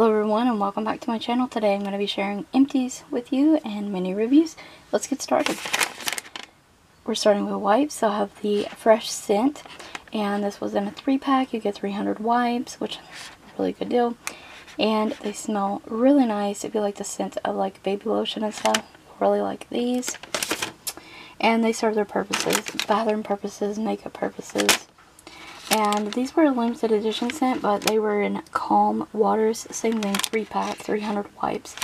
Hello everyone and welcome back to my channel. Today I'm going to be sharing empties with you and mini reviews. Let's get started. We're starting with wipes. So I have the Fresh Scent, and this was in a 3-pack. You get 300 wipes, which is a really good deal. And they smell really nice. If you like the scent of like baby lotion and stuff, really like these. And they serve their purposes, bathroom purposes, makeup purposes. And these were a limited edition scent, but they were in Calm Waters, same thing, 3-pack, 300 wipes.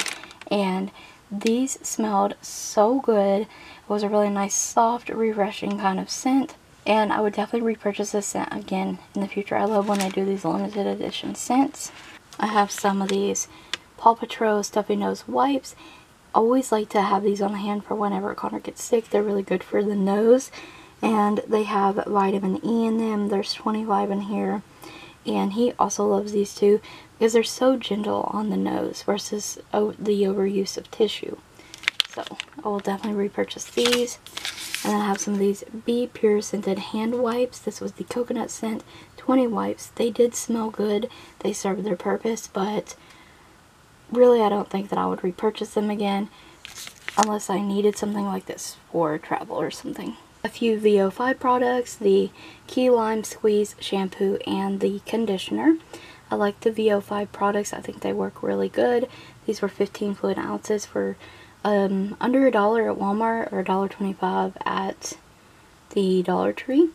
And these smelled so good. It was a really nice, soft, refreshing kind of scent. And I would definitely repurchase this scent again in the future. I love when they do these limited edition scents. I have some of these Paw Patrol Stuffy Nose wipes. Always like to have these on hand for whenever Connor gets sick. They're really good for the nose. And they have vitamin E in them. There's 25 in here. And he also loves these too because they're so gentle on the nose versus the overuse of tissue. So I will definitely repurchase these. And then I have some of these Be Pure Scented hand wipes. This was the coconut scent, 20 wipes. They did smell good. They served their purpose, but really I don't think that I would repurchase them again unless I needed something like this for travel or something. A few VO5 products, the Key Lime Squeeze shampoo and the conditioner. I like the VO5 products. I think they work really good. These were 15 fluid ounces for under $1 at Walmart or $1.25 at the Dollar Tree.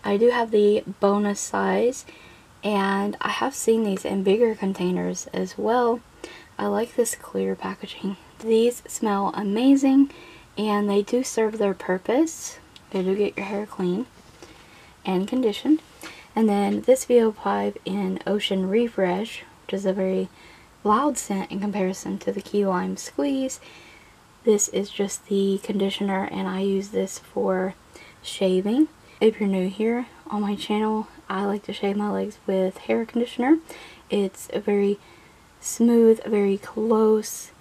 I do have the bonus size, and I have seen these in bigger containers as well. I like this clear packaging. These smell amazing, and they do serve their purpose. They do get your hair clean and conditioned. And then this VO5 in Ocean Refresh, which is a very loud scent in comparison to the Key Lime Squeeze. This is just the conditioner, and I use this for shaving. If you're new here on my channel, I like to shave my legs with hair conditioner. It's a very smooth, very close,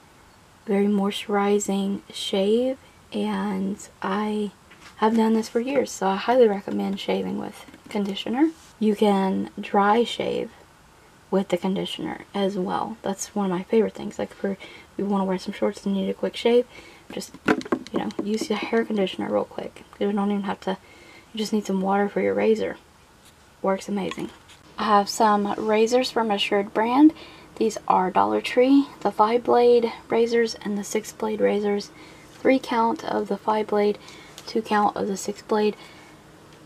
very moisturizing shave, and I have done this for years, so I highly recommend shaving with conditioner. You can dry shave with the conditioner as well. That's one of my favorite things. Like for if you want to wear some shorts and need a quick shave, just, you know, use your hair conditioner real quick. You don't even have to, you just need some water for your razor. Works amazing. I have some razors from Assured brand. These are Dollar Tree, the 5-blade razors and the 6-blade razors. 3 count of the 5-blade, 2 count of the 6-blade.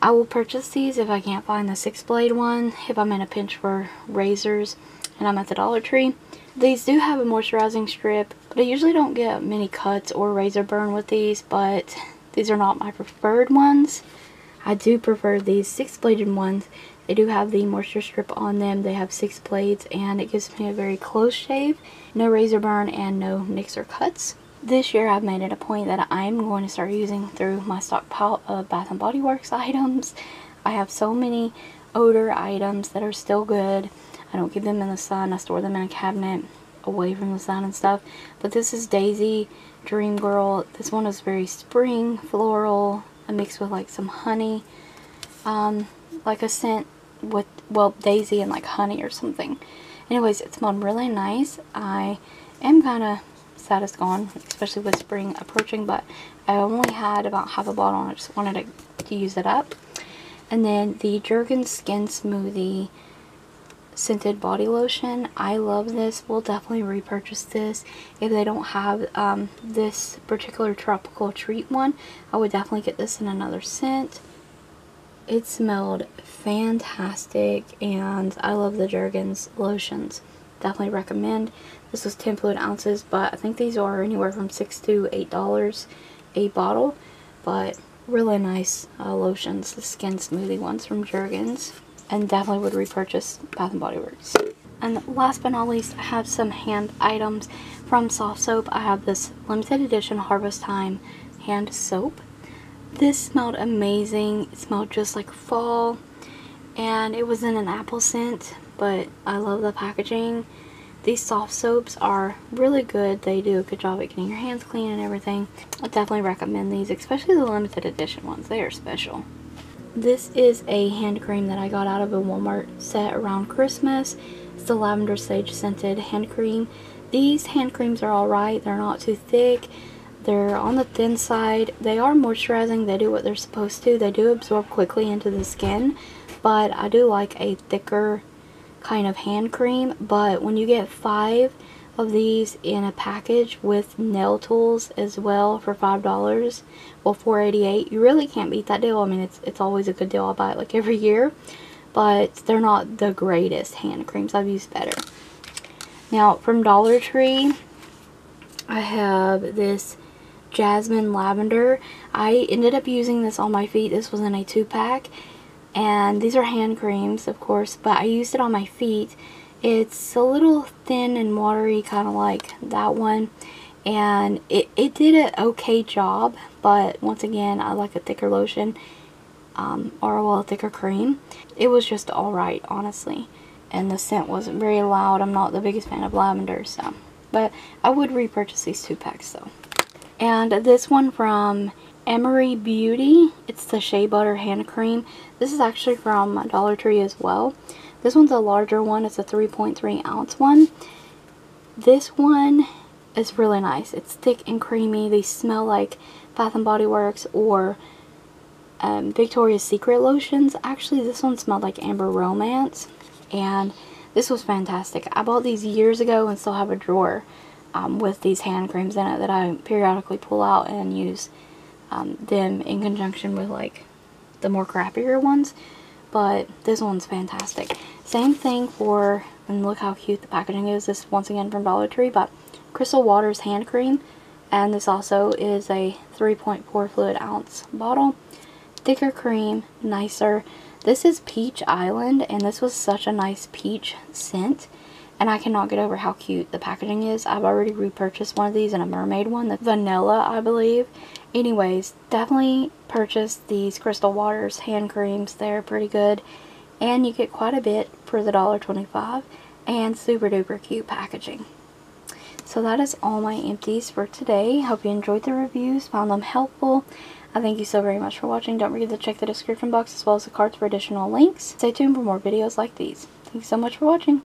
I will purchase these if I can't find the 6-blade one, if I'm in a pinch for razors and I'm at the Dollar Tree. These do have a moisturizing strip, but I usually don't get many cuts or razor burn with these, but these are not my preferred ones. I do prefer these 6-bladed ones. They do have the moisture strip on them. They have 6 blades, and it gives me a very close shave. No razor burn and no nicks or cuts. This year I've made it a point that I'm going to start using through my stockpile of Bath & Body Works items. I have so many odor items that are still good. I don't keep them in the sun. I store them in a cabinet away from the sun and stuff. But this is Daisy Dream Girl. This one is very spring, floral, mixed with like some honey. Like a scent with, well, daisy and like honey or something. Anyways, it smelled really nice. I am kind of sad it's gone, especially with spring approaching, but I only had about half a bottle and I just wanted to use it up. And then the Jergens Skin Smoothie scented body lotion. I love this. We'll definitely repurchase this. If they don't have this particular tropical treat one, I would definitely get this in another scent. It smelled fantastic, and I love the Jergens lotions. Definitely recommend. This was 10 fluid ounces, but I think these are anywhere from $6 to $8 a bottle. But really nice lotions, the Skin Smoothie ones from Jergens, and definitely would repurchase Bath & Body Works. And last but not least, I have some hand items from Soft Soap. I have this limited edition Harvest Time hand soap. This smelled amazing. It smelled just like fall, and it was in an apple scent, but I love the packaging. These soft soaps are really good. They do a good job at getting your hands clean and everything. I definitely recommend these, especially the limited edition ones. They are special. This is a hand cream that I got out of a Walmart set around Christmas. It's the lavender sage scented hand cream. These hand creams are alright. They're not too thick. They're on the thin side. They are moisturizing. They do what they're supposed to. They do absorb quickly into the skin, but I do like a thicker kind of hand cream. But when you get 5 of these in a package with nail tools as well for $5, well, $4.88, you really can't beat that deal. I mean, it's always a good deal. I buy it like every year, but they're not the greatest hand creams. I've used better. Now from Dollar Tree, I have this Jasmine Lavender. I ended up using this on my feet. This was in a 2-pack, and these are hand creams, of course, but I used it on my feet. It's a little thin and watery, kind of like that one, and it did an okay job, but once again, I like a thicker lotion, or well, a thicker cream. It was just alright, honestly, and the scent wasn't very loud. I'm not the biggest fan of lavender, so, but I would repurchase these 2-packs though. And this one from Emery Beauty, it's the Shea Butter Hand Cream. This is actually from Dollar Tree as well. This one's a larger one. It's a 3.3 ounce one. This one is really nice. It's thick and creamy. They smell like Bath & Body Works or Victoria's Secret lotions. Actually, this one smelled like Amber Romance, and this was fantastic. I bought these years ago and still have a drawer with these hand creams in it that I periodically pull out and use them in conjunction with like the more crappier ones. But this one's fantastic. Same thing for, and look how cute the packaging is. This once again from Dollar Tree, but Crystal Waters hand cream, and this also is a 3.4 fluid ounce bottle. Thicker cream, nicer. This is Peach Island, and this was such a nice peach scent, and I cannot get over how cute the packaging is. I've already repurchased one of these, and a mermaid one, the vanilla, I believe. Anyways, definitely purchase these Crystal Waters hand creams. They're pretty good, and you get quite a bit for the $1.25, and super duper cute packaging. So that is all my empties for today. Hope you enjoyed the reviews, found them helpful. I thank you so very much for watching. Don't forget to check the description box as well as the cards for additional links. Stay tuned for more videos like these. Thank you so much for watching.